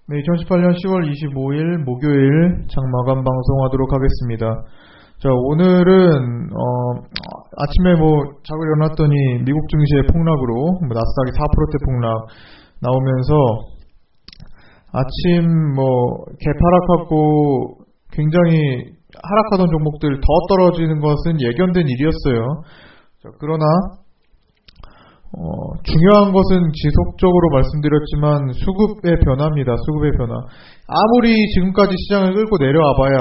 네, 2018년 10월 25일 목요일 장마감 방송하도록 하겠습니다. 자, 오늘은 아침에 자고 일어났더니 미국 증시의 폭락으로 나스닥이 4%대 폭락 나오면서 아침 개파락하고 굉장히 하락하던 종목들 더 떨어지는 것은 예견된 일이었어요. 자, 그러나 중요한 것은 지속적으로 말씀드렸지만 수급의 변화입니다. 수급의 변화. 아무리 지금까지 시장을 끌고 내려와봐야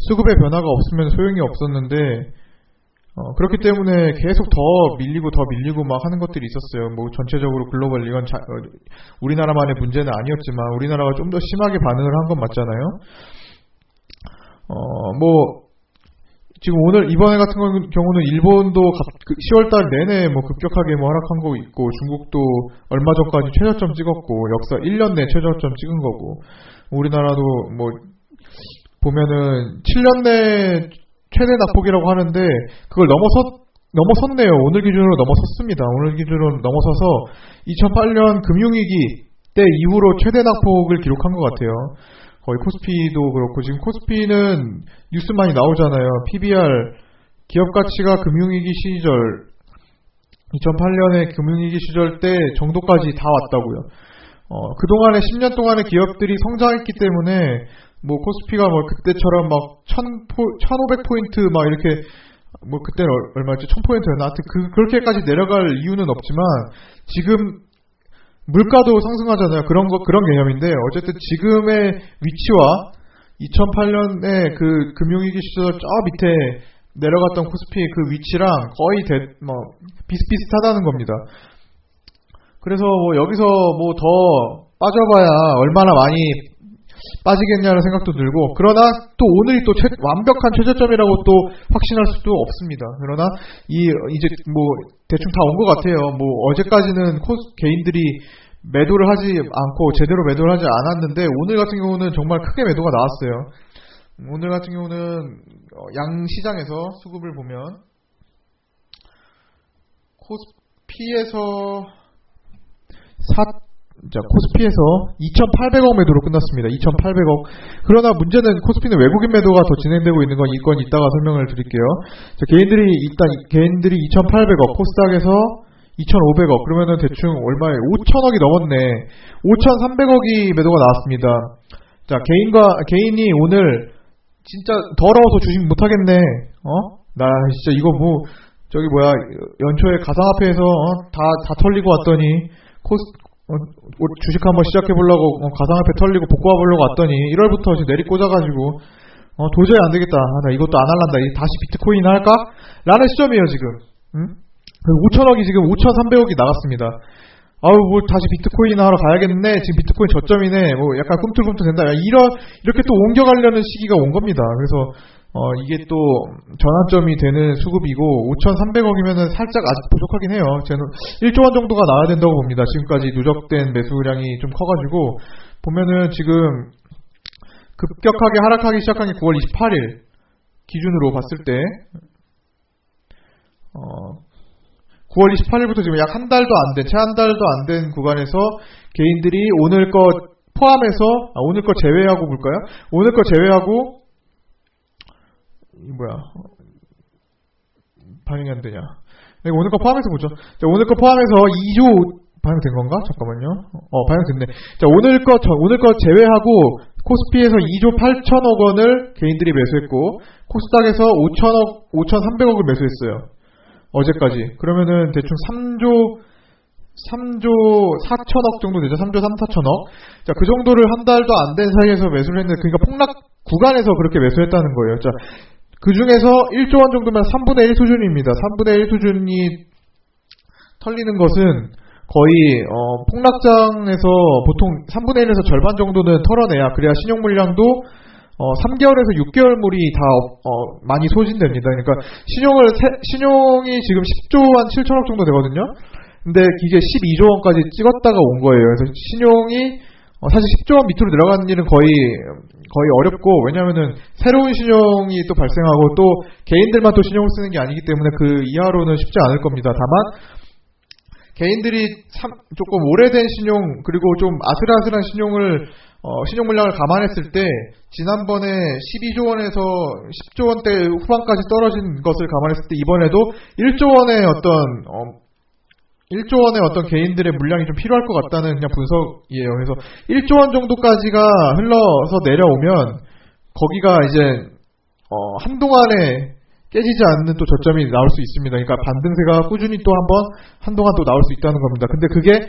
수급의 변화가 없으면 소용이 없었는데 그렇기 때문에 계속 더 밀리고 막 하는 것들이 있었어요. 전체적으로 글로벌 이건 우리나라만의 문제는 아니었지만 우리나라가 좀 더 심하게 반응을 한 건 맞잖아요. 지금 오늘 이번에 같은 경우는 일본도 10월달 내내 급격하게 하락한 거 있고 중국도 얼마 전까지 최저점 찍었고 역사 1년 내 최저점 찍은 거고 우리나라도 보면은 7년 내 최대 낙폭이라고 하는데 그걸 넘어섰네요. 오늘 기준으로 넘어섰습니다. 오늘 기준으로 넘어서서 2008년 금융위기 때 이후로 최대 낙폭을 기록한 것 같아요. 거의 코스피도 그렇고 지금 코스피는 뉴스 많이 나오잖아요. PBR 기업 가치가 금융위기 시절 2008년에 금융위기 시절 때 정도까지 다 왔다고요. 그동안에 10년 동안의 기업들이 성장했기 때문에 코스피가 그때처럼 1500포인트 이렇게 그때는 얼마였지? 1000포인트였나? 하여튼 그렇게까지 내려갈 이유는 없지만 지금 물가도 상승하잖아요. 그런 개념인데, 어쨌든 지금의 위치와 2008년에 그 금융위기 시절 저 밑에 내려갔던 코스피 그 위치랑 거의 비슷비슷하다는 겁니다. 그래서 여기서 더 빠져봐야 얼마나 많이 빠지겠냐는 생각도 들고, 그러나 또 오늘이 또 완벽한 최저점이라고 또 확신할 수도 없습니다. 그러나 이제 대충 다 온 것 같아요. 어제까지는 개인들이 매도를 하지 않고 제대로 매도를 하지 않았는데 오늘 같은 경우는 정말 크게 매도가 나왔어요. 오늘 같은 경우는 양시장에서 수급을 보면 코스피에서 2,800억 매도로 끝났습니다. 2,800억. 그러나 문제는 코스피는 외국인 매도가 더 진행되고 있는 건 이건 이따가 설명을 드릴게요. 자, 개인들이 2,800억, 코스닥에서 2,500억. 그러면은 대충 얼마에 5,000억이 넘었네. 5,300억이 매도가 나왔습니다. 자, 개인이 오늘 진짜 더러워서 주식 못 하겠네. 나 진짜 이거 연초에 가상화폐에서 다 털리고 왔더니 주식 한번 시작해보려고 가상화폐 털리고 복구해 보려고 왔더니 1월부터 지금 내리 꽂아가지고 도저히 안되겠다. 나 이것도 안 할란다. 다시 비트코인 할까? 라는 시점이에요 지금. 5천억이 지금 5,300억이 나갔습니다. 다시 비트코인 하러 가야겠네. 지금 비트코인 저점이네. 약간 꿈틀꿈틀 된다. 이렇게 또 옮겨가려는 시기가 온 겁니다. 그래서 이게 또 전환점이 되는 수급이고 5,300억이면은 살짝 아직 부족하긴 해요. 저는 1조 원 정도가 나와야 된다고 봅니다. 지금까지 누적된 매수량이 좀 커가지고 보면은 지금 급격하게 하락하기 시작한 게 9월 28일 기준으로 봤을 때 9월 28일부터 지금 약 한 달도 안 된, 채 한 달도 안 된 구간에서 개인들이 오늘 거 포함해서 오늘 거 제외하고 볼까요? 오늘 거 제외하고 반영이 안 되냐. 오늘 거 포함해서 보죠. 자, 오늘 거 포함해서 2조 반영된 건가? 잠깐만요. 반영됐네. 자, 오늘 거 제외하고 코스피에서 2조 8천억 원을 개인들이 매수했고 코스닥에서 5,300억을 매수했어요. 어제까지. 그러면은 대충 3조 4천억 정도 되죠. 3조 4천억. 자, 그 정도를 한 달도 안 된 사이에서 매수를 했는데 그러니까 폭락 구간에서 그렇게 매수했다는 거예요. 자, 그 중에서 1조 원 정도면 3분의 1 수준입니다. 3분의 1 수준이 털리는 것은 거의 폭락장에서 보통 3분의 1에서 절반 정도는 털어내야 그래야 신용 물량도 3개월에서 6개월물이 다 많이 소진됩니다. 그러니까 신용이 지금 10조 한 7천억 정도 되거든요. 근데 이게 12조 원까지 찍었다가 온 거예요. 그래서 신용이 사실 10조 원 밑으로 내려가는 일은 거의 어렵고, 왜냐면은 새로운 신용이 또 발생하고 또 개인들만 또 신용을 쓰는 게 아니기 때문에 그 이하로는 쉽지 않을 겁니다. 다만 개인들이 조금 오래된 신용 그리고 좀 아슬아슬한 신용 물량을 감안했을 때 지난번에 12조 원에서 10조 원대 후반까지 떨어진 것을 감안했을 때 이번에도 1조 원의 어떤 개인들의 물량이 좀 필요할 것 같다는 그냥 분석이에요. 그래서 1조 원 정도까지가 흘러서 내려오면 거기가 이제 한동안에 깨지지 않는 또 저점이 나올 수 있습니다. 그러니까 반등세가 꾸준히 또 한동안 또 나올 수 있다는 겁니다. 근데 그게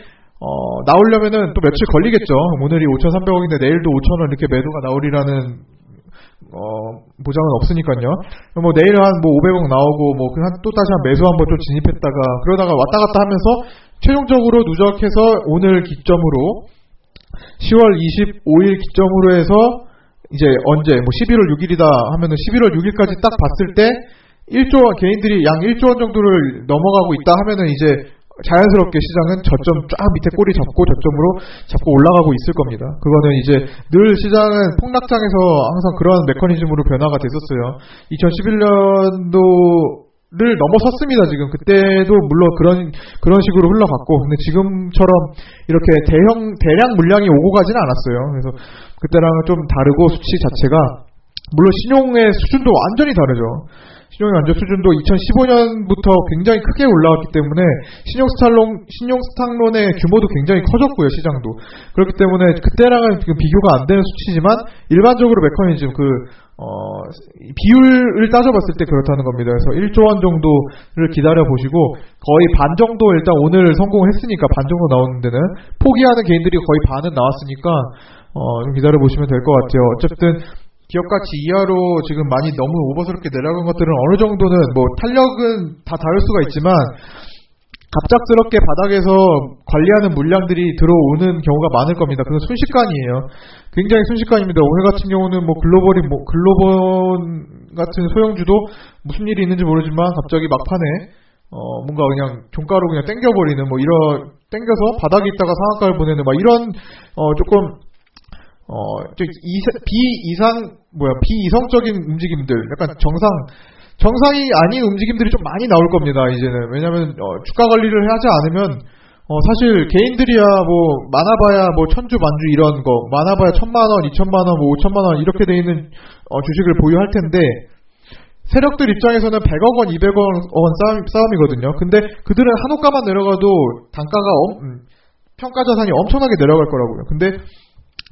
나오려면은 또 며칠 걸리겠죠. 오늘이 5,300억인데 내일도 5,000원 이렇게 매도가 나오리라는 보장은 없으니까요. 뭐 내일 한 뭐 500억 나오고 뭐 또 다시 한 매수 한번 좀 진입했다가 그러다가 왔다 갔다 하면서 최종적으로 누적해서 오늘 기점으로 10월 25일 기점으로 해서 이제 언제 뭐 11월 6일이다 하면은 11월 6일까지 딱 봤을 때 1조 원 개인들이 양 1조 원 정도를 넘어가고 있다 하면은 이제 자연스럽게 시장은 저점 쫙 밑에 꼬리 잡고 저점으로 잡고 올라가고 있을 겁니다. 그거는 이제 늘 시장은 폭락장에서 항상 그런 메커니즘으로 변화가 됐었어요. 2011년도를 넘어섰습니다. 지금 그때도 물론 그런 식으로 흘러갔고, 근데 지금처럼 이렇게 대량 물량이 오고 가지는 않았어요. 그래서 그때랑은 좀 다르고 수치 자체가 물론 신용의 수준도 완전히 다르죠. 신용의 완전 수준도 2015년부터 굉장히 크게 올라왔기 때문에 신용스탁론의 규모도 굉장히 커졌고요, 시장도. 그렇기 때문에 그때랑은 지금 비교가 안 되는 수치지만 일반적으로 메커니즘 비율을 따져봤을 때 그렇다는 겁니다. 그래서 1조 원 정도를 기다려보시고 거의 반 정도 일단 오늘 성공했으니까 반 정도 나오는 데는 포기하는 개인들이 거의 반은 나왔으니까 좀 기다려보시면 될 것 같아요. 어쨌든 기업가치 이하로 지금 많이 너무 오버스럽게 내려간 것들은 어느 정도는 뭐 탄력은 다 다를 수가 있지만 갑작스럽게 바닥에서 관리하는 물량들이 들어오는 경우가 많을 겁니다. 그건 순식간이에요. 굉장히 순식간입니다. 올해 같은 경우는 글로벌 같은 소형주도 무슨 일이 있는지 모르지만 갑자기 막판에 뭔가 그냥 종가로 그냥 땡겨버리는 땡겨서 바닥에 있다가 상한가를 보내는 이런 조금 비이성적인 움직임들, 약간 정상이 아닌 움직임들이 좀 많이 나올 겁니다, 이제는. 왜냐면, 주가 관리를 하지 않으면, 사실 개인들이야, 많아봐야, 천주, 만주 이런 거, 많아봐야 1,000만원, 2,000만원, 5,000만원, 이렇게 돼 있는, 주식을 보유할 텐데, 세력들 입장에서는 100억 원, 200억 원 싸움이거든요. 근데 그들은 한호가만 내려가도 평가 자산이 엄청나게 내려갈 거라고요. 근데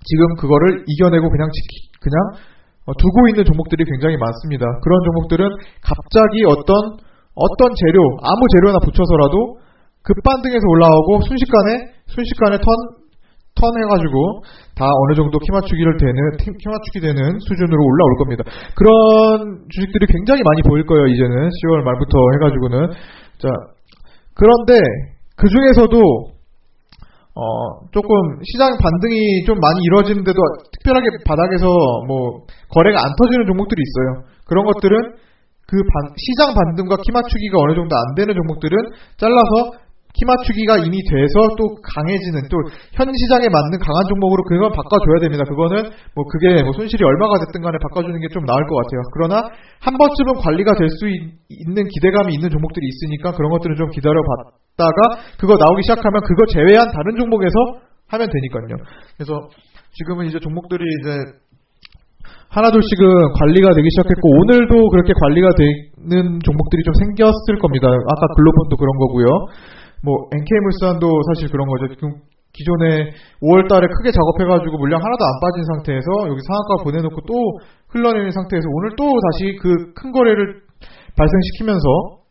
지금 그거를 이겨내고 그냥 두고 있는 종목들이 굉장히 많습니다. 그런 종목들은 갑자기 어떤 재료, 아무 재료나 붙여서라도 급반등해서 올라오고 순식간에 턴 해가지고 다 어느 정도 키 맞추기 되는 수준으로 올라올 겁니다. 그런 주식들이 굉장히 많이 보일 거예요, 이제는. 10월 말부터 해가지고는. 자, 그런데 그 중에서도 조금 시장 반등이 좀 많이 이루어지는데도 특별하게 바닥에서 거래가 안 터지는 종목들이 있어요. 그런 것들은 시장 반등과 키 맞추기가 어느 정도 안 되는 종목들은 잘라서 키 맞추기가 이미 돼서 또 강해지는, 또 현 시장에 맞는 강한 종목으로 그건 바꿔줘야 됩니다. 그거는 그게 손실이 얼마가 됐든 간에 바꿔주는 게 좀 나을 것 같아요. 그러나 한 번쯤은 관리가 될 수 있는 기대감이 있는 종목들이 있으니까 그런 것들은 좀 기다려봤다가 그거 나오기 시작하면 그거 제외한 다른 종목에서 하면 되니까요. 그래서 지금은 이제 종목들이 이제 하나둘씩은 관리가 되기 시작했고, 오늘도 그렇게 관리가 되는 종목들이 좀 생겼을 겁니다. 아까 글로폰도 그런 거고요. NK물산도 사실 그런 거죠. 지금 기존에 5월 달에 크게 작업해가지고 물량 하나도 안 빠진 상태에서 여기 상한가 보내놓고 또 흘러내린 상태에서 오늘 또 다시 그 큰 거래를 발생시키면서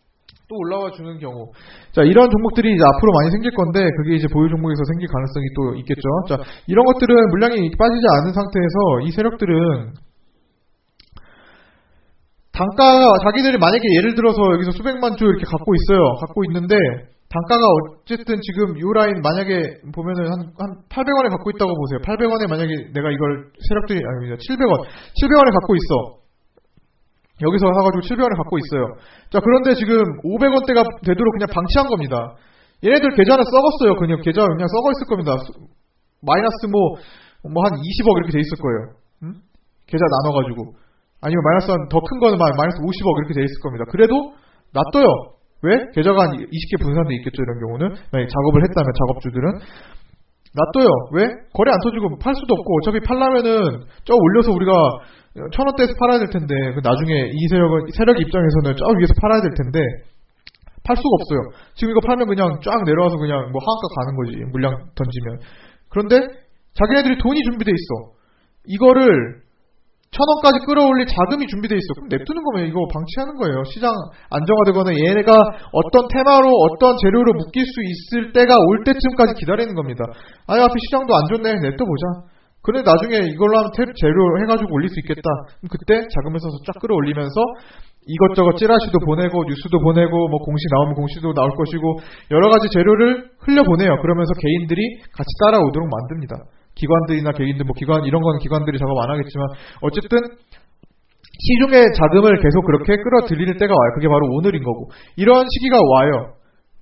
또 올라와 주는 경우. 자, 이런 종목들이 이제 앞으로 많이 생길 건데, 그게 이제 보유 종목에서 생길 가능성이 또 있겠죠. 자, 이런 것들은 물량이 빠지지 않은 상태에서 이 세력들은 단가가 자기들이 만약에 예를 들어서 여기서 수백만 주 이렇게 갖고 있는데 단가가 어쨌든 지금 요 라인 만약에 보면은 한 800원에 갖고 있다고 보세요. 800원에 만약에 내가 이걸 세력들이 700원에 갖고 있어. 여기서 사가지고 700원에 갖고 있어요. 자, 그런데 지금 500원대가 되도록 그냥 방치한 겁니다. 얘네들 계좌는 썩었어요. 그냥 계좌 그냥 썩어 있을 겁니다. 마이너스 한 20억 이렇게 돼 있을 거예요. 계좌 나눠가지고. 아니면 마이너스 더 큰 거는 마이너스 50억 이렇게 돼 있을 겁니다. 그래도 놔둬요. 왜? 계좌가 한 20개 분산돼 있겠죠, 이런 경우는. 만약에 작업을 했다면, 작업주들은. 놔둬요. 왜? 거래 안 터지고 팔 수도 없고, 어차피 팔려면은, 올려서 우리가 1,000원대에서 팔아야 될 텐데, 나중에 이 세력 입장에서는 위에서 팔아야 될 텐데, 팔 수가 없어요. 지금 이거 팔면 그냥 쫙 내려와서 그냥 뭐 하한가 가는 거지, 물량 던지면. 그런데, 자기네들이 돈이 준비돼 있어. 이거를, 1,000원까지 끌어올릴 자금이 준비되어 있어. 그럼 냅두는 거면 이거 방치하는 거예요. 시장 안정화되거나 얘네가 어떤 테마로 어떤 재료로 묶일 수 있을 때가 올 때쯤까지 기다리는 겁니다. 앞에 시장도 안 좋네. 냅둬보자. 그래 나중에 이걸로 하면 재료 해가지고 올릴 수 있겠다. 그럼 그때 자금을 써서 쫙 끌어올리면서 이것저것 찌라시도 보내고 뉴스도 보내고 뭐 공시 나오면 공시도 나올 것이고 여러 가지 재료를 흘려보내요. 그러면서 개인들이 같이 따라오도록 만듭니다. 기관들이나 개인들, 이런 건 기관들이 작업 안 하겠지만, 어쨌든, 시중에 자금을 계속 그렇게 끌어들일 때가 와요. 그게 바로 오늘인 거고. 이런 시기가 와요.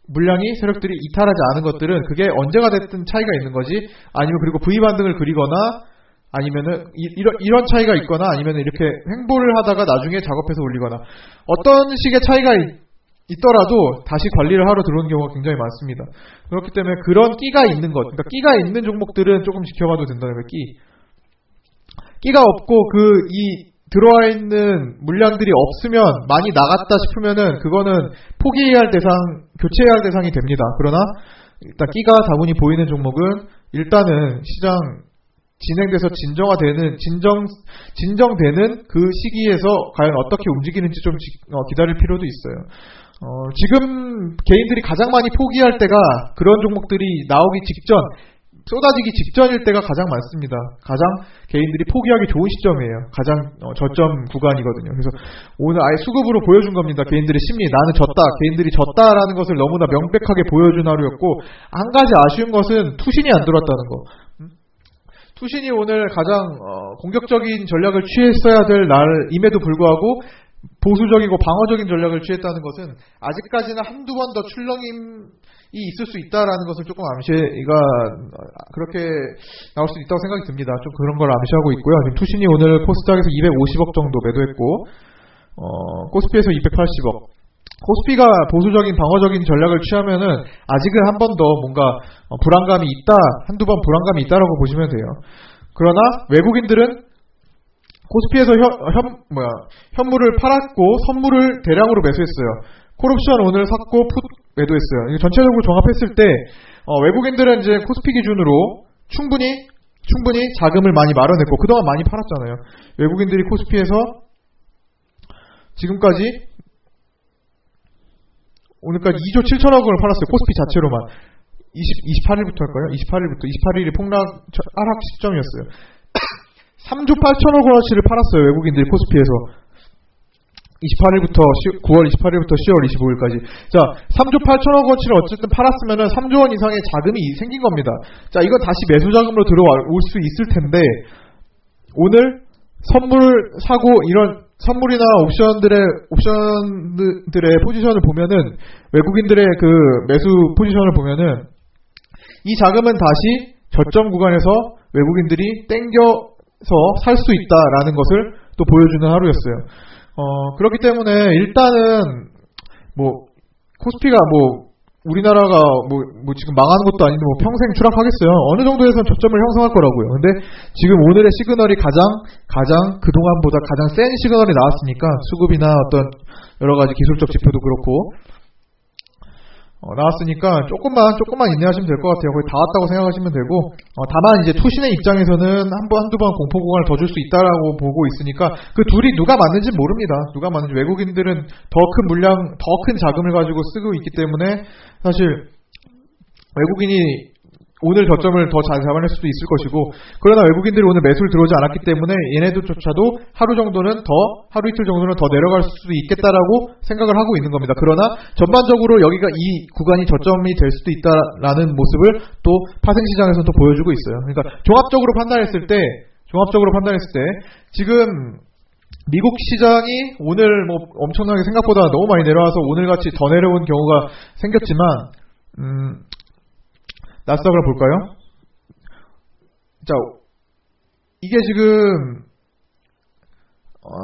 물량이 세력들이 이탈하지 않은 것들은 그게 언제가 됐든 차이가 있는 거지, 아니면 그리고 V반등을 그리거나, 아니면은, 이런 차이가 있거나, 아니면 이렇게 횡보를 하다가 나중에 작업해서 올리거나, 어떤 식의 차이가 있더라도 다시 관리를 하러 들어오는 경우가 굉장히 많습니다. 그렇기 때문에 그런 끼가 있는 것, 그러니까 끼가 있는 종목들은 조금 지켜봐도 된다는 거예요. 끼가 없고 이 들어와 있는 물량들이 없으면 많이 나갔다 싶으면은 그거는 포기해야 할 대상, 교체해야 할 대상이 됩니다. 그러나 일단 끼가 다분히 보이는 종목은 일단은 시장 진행돼서 진정되는 그 시기에서 과연 어떻게 움직이는지 좀 기다릴 필요도 있어요. 지금 개인들이 가장 많이 포기할 때가 그런 종목들이 나오기 직전, 쏟아지기 직전일 때가 가장 많습니다. 가장 개인들이 포기하기 좋은 시점이에요. 가장 저점 구간이거든요. 그래서 오늘 아예 수급으로 보여준 겁니다. 개인들의 심리, 나는 졌다, 개인들이 졌다라는 것을 너무나 명백하게 보여준 하루였고, 한 가지 아쉬운 것은 투신이 안 들어왔다는 거. 투신이 오늘 가장 공격적인 전략을 취했어야 될 날임에도 불구하고 보수적이고 방어적인 전략을 취했다는 것은 아직까지는 한두 번 더 출렁임이 있을 수 있다라는 것을 조금 그렇게 나올 수 있다고 생각이 듭니다. 좀 그런 걸 암시하고 있고요. 지금 투신이 오늘 코스닥에서 250억 정도 매도했고, 코스피에서 280억. 코스피가 보수적인 방어적인 전략을 취하면은 아직은 한 번 더 뭔가 불안감이 있다, 한두 번 불안감이 있다라고 보시면 돼요. 그러나 외국인들은 코스피에서 현물을 팔았고 선물을 대량으로 매수했어요. 콜옵션 오늘 샀고 풋 매도했어요. 전체적으로 종합했을 때 외국인들은 이제 코스피 기준으로 충분히 자금을 많이 마련했고 그동안 많이 팔았잖아요. 외국인들이 코스피에서 지금까지 오늘까지 2조 7천억 원을 팔았어요. 코스피 자체로만. 28일부터 할까요? 28일이 하락 시점이었어요. 3조 8천억 원어치를 팔았어요. 외국인들이 코스피에서. 9월 28일부터 10월 25일까지. 자, 3조 8천억 원어치를 어쨌든 팔았으면은 3조 원 이상의 자금이 생긴 겁니다. 자, 이건 다시 매수 자금으로 들어올 수 있을 텐데, 오늘 선물 사고 이런 선물이나 옵션들의 포지션을 보면은, 외국인들의 그 매수 포지션을 보면은, 이 자금은 다시 저점 구간에서 외국인들이 땡겨서 살 수 있다라는 것을 또 보여주는 하루였어요. 그렇기 때문에 일단은 코스피가 우리나라가 지금 망하는 것도 아닌데 평생 추락하겠어요. 어느 정도에선 저점을 형성할 거라고요. 근데 지금 오늘의 시그널이 가장 그동안보다 가장 센 시그널이 나왔으니까 수급이나 어떤 여러 가지 기술적 지표도 그렇고 나왔으니까 조금만 인내하시면 될 것 같아요. 거의 다 왔다고 생각하시면 되고, 다만 이제 투신의 입장에서는 한두 번 공포 구간을 더 줄 수 있다라고 보고 있으니까 그 둘이 누가 맞는지 모릅니다. 누가 맞는지. 외국인들은 더 큰 물량, 더 큰 자금을 가지고 쓰고 있기 때문에 사실 외국인이 오늘 저점을 더 잘 잡아낼 수도 있을 것이고, 그러나 외국인들이 오늘 매수를 들어오지 않았기 때문에 얘네들조차도 하루 이틀 정도는 더 내려갈 수도 있겠다라고 생각을 하고 있는 겁니다. 그러나 전반적으로 여기가 이 구간이 저점이 될 수도 있다라는 모습을 또 파생시장에서 또 보여주고 있어요. 그러니까 종합적으로 판단했을 때 지금 미국 시장이 오늘 엄청나게 생각보다 너무 많이 내려와서 오늘같이 더 내려온 경우가 생겼지만, 나스닥을 볼까요? 자, 이게 지금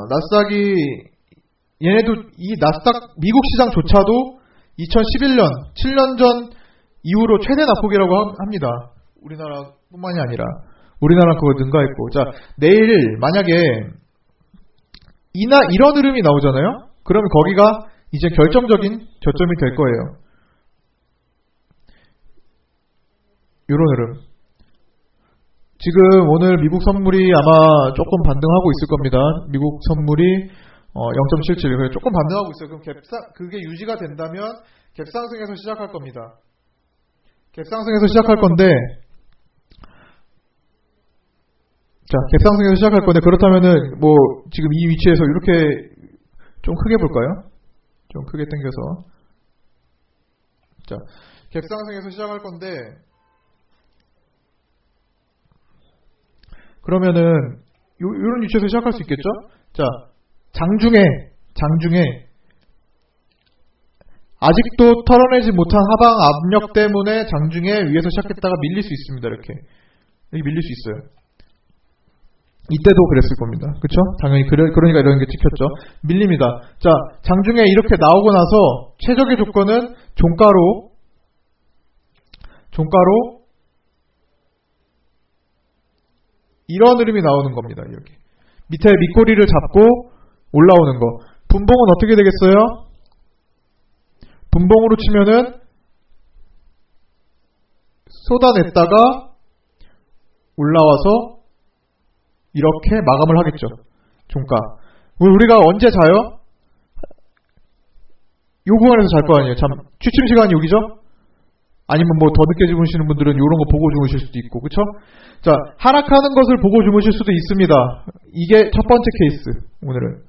나스닥이 얘네도 이 나스닥 미국 시장조차도 2011년, 7년 전 이후로 최대 낙폭이라고 합니다. 우리나라뿐만이 아니라 우리나라 그거 능가했고. 자, 내일 만약에 이런 흐름이 나오잖아요. 그러면 거기가 이제 결정적인 저점이 될 거예요. 이런 흐름. 지금 오늘 미국 선물이 아마 조금 반등하고 있을 겁니다. 미국 선물이 0.77. 조금 반등하고 있어요. 그럼 그게 유지가 된다면 갭상승에서 시작할 겁니다. 갭상승에서 시작할 건데, 자, 갭상승에서 시작할 건데, 그렇다면은, 뭐, 지금 이 위치에서 이렇게 좀 크게 볼까요? 좀 크게 당겨서. 자, 갭상승에서 시작할 건데, 그러면은, 요런 위치에서 시작할 수 있겠죠? 자, 장중에, 아직도 털어내지 못한 하방 압력 때문에 장중에 위에서 시작했다가 밀릴 수 있습니다. 이렇게 밀릴 수 있어요. 이때도 그랬을 겁니다. 그쵸? 당연히 그러니까 이런 게 찍혔죠. 밀립니다. 자, 장중에 이렇게 나오고 나서 최적의 조건은 종가로 이런 흐름이 나오는 겁니다. 이렇게 밑에 밑꼬리를 잡고 올라오는 거. 분봉은 어떻게 되겠어요? 분봉으로 치면은 쏟아냈다가 올라와서 이렇게 마감을 하겠죠. 종가. 우리가 언제 자요? 요 구간에서 잘 거 아니에요. 참 취침 시간이 여기죠? 아니면 뭐 더 늦게 주무시는 분들은 이런 거 보고 주무실 수도 있고, 그쵸? 자, 하락하는 것을 보고 주무실 수도 있습니다. 이게 첫 번째 케이스. 오늘은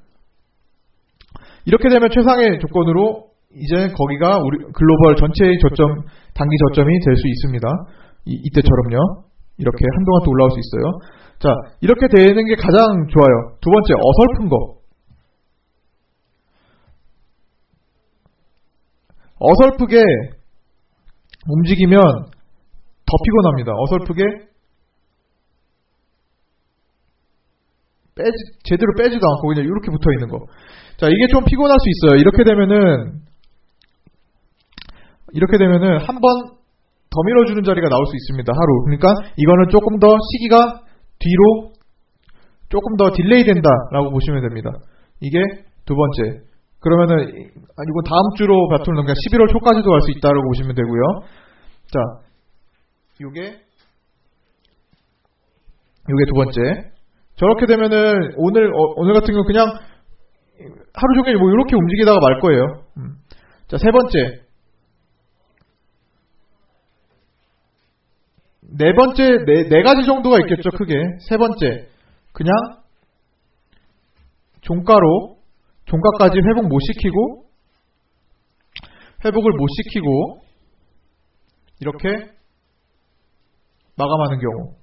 이렇게 되면 최상의 조건으로 이제 거기가 우리 글로벌 전체의 저점, 단기 저점이 될 수 있습니다. 이때처럼요. 이렇게 한동안 또 올라올 수 있어요. 자, 이렇게 되는 게 가장 좋아요. 두 번째, 어설픈 거. 어설프게 움직이면 더 피곤합니다. 어설프게 제대로 빼지도 않고 그냥 이렇게 붙어 있는 거. 자, 이게 좀 피곤할 수 있어요. 이렇게 되면은 한 번 더 밀어주는 자리가 나올 수 있습니다. 하루. 그러니까 이거는 조금 더 시기가 뒤로 조금 더 딜레이 된다라고 보시면 됩니다. 이게 두 번째. 그러면은 이건 다음 주로 바꾸는 그냥 11월 초까지도 갈 수 있다라고 보시면 되고요. 자, 요게 두 번째. 저렇게 되면은 오늘 같은 경우 그냥 하루 종일 뭐 이렇게 움직이다가 말 거예요. 자, 세 번째. 네 번째, 네 가지 정도가 있겠죠, 크게. 세 번째. 그냥 종가까지 회복을 못 시키고 이렇게 마감하는 경우.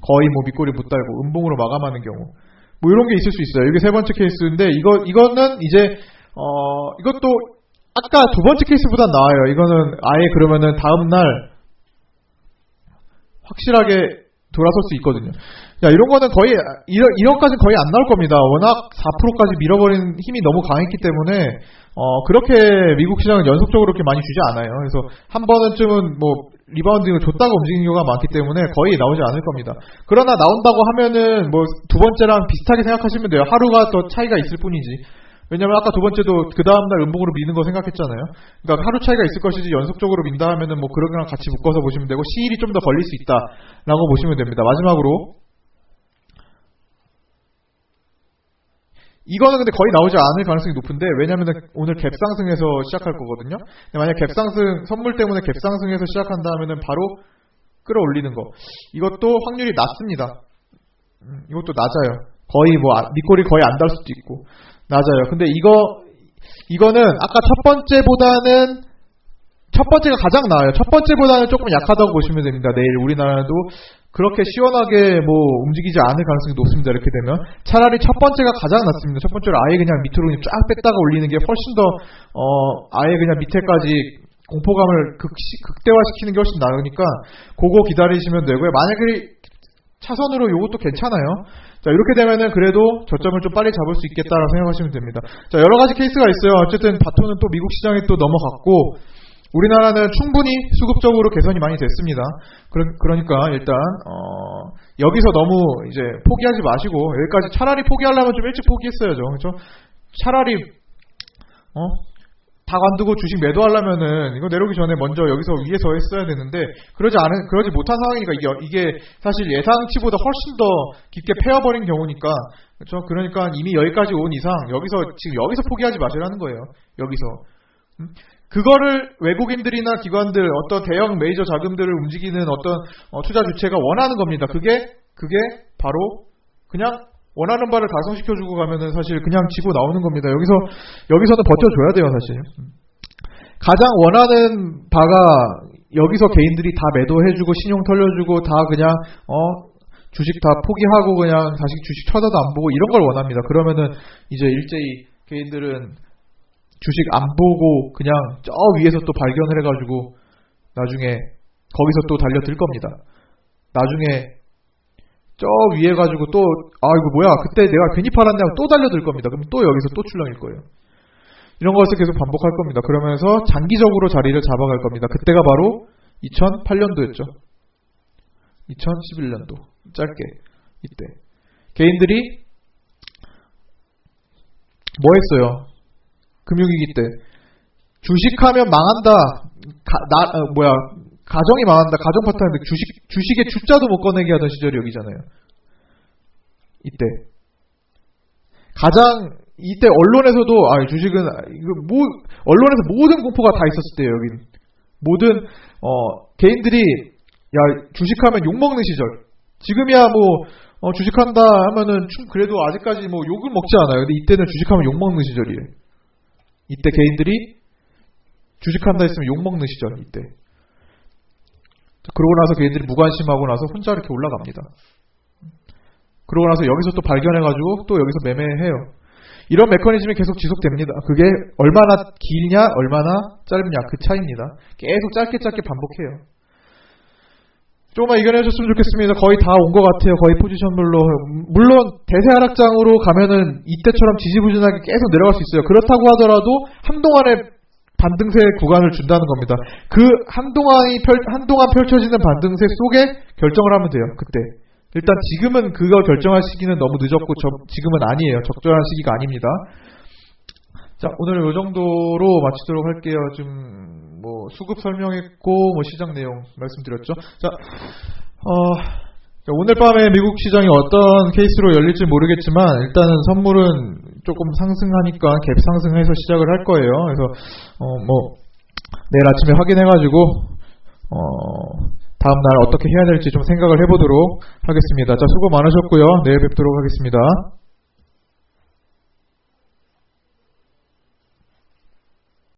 거의 뭐 밑꼬리 못 달고 음봉으로 마감하는 경우. 뭐 이런 게 있을 수 있어요. 이게 세 번째 케이스인데 이거는 이제 이것도 아까 두 번째 케이스보다 나아요. 이거는 아예 그러면은 다음 날 확실하게 돌아설 수 있거든요. 야, 이런 거는 거의 이런까지는 거의 안 나올 겁니다. 워낙 4%까지 밀어버린 힘이 너무 강했기 때문에 그렇게 미국 시장은 연속적으로 그렇게 많이 주지 않아요. 그래서 한 번쯤은 뭐 리바운딩을 줬다가 움직이는 경우가 많기 때문에 거의 나오지 않을 겁니다. 그러나 나온다고 하면은 뭐 두 번째랑 비슷하게 생각하시면 돼요. 하루가 더 차이가 있을 뿐이지. 왜냐면 아까 두 번째도 그 다음날 음봉으로 미는 거 생각했잖아요. 그러니까 하루 차이가 있을 것이지 연속적으로 민다 하면은 뭐 그런 거랑 같이 묶어서 보시면 되고 시일이 좀 더 걸릴 수 있다라고 보시면 됩니다. 마지막으로 이거는 근데 거의 나오지 않을 가능성이 높은데 왜냐면 오늘 갭상승에서 시작할 거거든요. 만약 선물 때문에 갭상승에서 시작한다 하면은 바로 끌어올리는 거. 이것도 확률이 낮습니다. 이것도 낮아요. 거의 뭐 밑꼬리 거의 안 달 수도 있고 낮아요. 근데 이거는 아까 첫 번째가 가장 나아요. 첫 번째보다는 조금 약하다고 보시면 됩니다. 내일 우리나라도 그렇게 시원하게 뭐 움직이지 않을 가능성이 높습니다. 이렇게 되면 차라리 첫 번째가 가장 낫습니다. 첫 번째로 아예 그냥 밑으로 쫙 뺐다가 올리는 게 훨씬 더 아예 그냥 밑에까지 공포감을 극대화시키는 게 훨씬 나으니까 그거 기다리시면 되고요. 만약에 차선으로 요것도 괜찮아요. 자, 이렇게 되면은 그래도 저점을 좀 빨리 잡을 수 있겠다라고 생각하시면 됩니다. 자, 여러 가지 케이스가 있어요. 어쨌든 바톤은 또 미국 시장에 또 넘어갔고, 우리나라는 충분히 수급적으로 개선이 많이 됐습니다. 그러니까 일단 여기서 너무 이제 포기하지 마시고, 여기까지 차라리 포기하려면 좀 일찍 포기했어야죠. 그렇죠? 차라리 다 관두고 주식 매도하려면은 이거 내려오기 전에 먼저 여기서 위에서 했어야 되는데, 그러지 못한 상황이니까 이게 사실 예상치보다 훨씬 더 깊게 패어버린 경우니까. 그렇죠? 그러니까 이미 여기까지 온 이상 지금 여기서 포기하지 마시라는 거예요. 여기서. 그거를 외국인들이나 기관들, 어떤 대형 메이저 자금들을 움직이는 어떤 투자 주체가 원하는 겁니다. 그게 바로 그냥 원하는 바를 달성시켜주고 가면은 사실 그냥 지고 나오는 겁니다. 여기서는 버텨줘야 돼요, 사실. 가장 원하는 바가 여기서 개인들이 다 매도해주고 신용 털려주고 다 그냥 주식 다 포기하고 그냥 다시 주식 쳐다도 안 보고 이런 걸 원합니다. 그러면은 이제 일제히 개인들은 주식 안 보고 그냥 저 위에서 또 발견을 해가지고 나중에 거기서 또 달려들 겁니다. 나중에 저 위에 가지고 또 이거 뭐야 그때 내가 괜히 팔았네 하고 또 달려들 겁니다. 그럼 또 여기서 또 출렁일 거예요. 이런 것을 계속 반복할 겁니다. 그러면서 장기적으로 자리를 잡아갈 겁니다. 그때가 바로 2008년도였죠. 2011년도 짧게 이때 개인들이 뭐 했어요? 금융위기 때 주식하면 망한다. 가정이 망한다. 가정 파탄인데 주식의 주자도 못 꺼내게 하던 시절이 여기잖아요. 이때 언론에서도 주식은 언론에서 모든 공포가 다 있었을 때예요. 여긴 모든 개인들이 주식하면 욕 먹는 시절. 지금이야 주식한다 하면은 그래도 아직까지 욕을 먹지 않아요. 근데 이때는 주식하면 욕 먹는 시절이에요. 이때 개인들이 주식한다 했으면 욕 먹는 시절. 이때. 그러고 나서 개인들이 무관심하고 나서 혼자 이렇게 올라갑니다. 그러고 나서 여기서 또 발견해가지고 또 여기서 매매해요. 이런 메커니즘이 계속 지속됩니다. 그게 얼마나 길냐 얼마나 짧냐 그 차이입니다. 계속 짧게 반복해요. 조금만 이겨내 주셨으면 좋겠습니다. 거의 다 온 것 같아요. 거의 포지션별로. 물론 대세 하락장으로 가면은 이때처럼 지지부진하게 계속 내려갈 수 있어요. 그렇다고 하더라도 한동안의 반등세 구간을 준다는 겁니다. 그 한동안 펼쳐지는 반등세 속에 결정을 하면 돼요. 그때. 일단 지금은 그거 결정할 시기는 너무 늦었고 지금은 아니에요. 적절한 시기가 아닙니다. 자, 오늘 이 정도로 마치도록 할게요. 지금 수급 설명했고 시장 내용 말씀드렸죠. 자, 오늘 밤에 미국 시장이 어떤 케이스로 열릴지 모르겠지만 일단은 선물은 조금 상승하니까 갭 상승해서 시작을 할 거예요. 그래서 내일 아침에 확인해가지고 다음날 어떻게 해야 될지 좀 생각을 해보도록 하겠습니다. 자, 수고 많으셨고요. 내일 뵙도록 하겠습니다.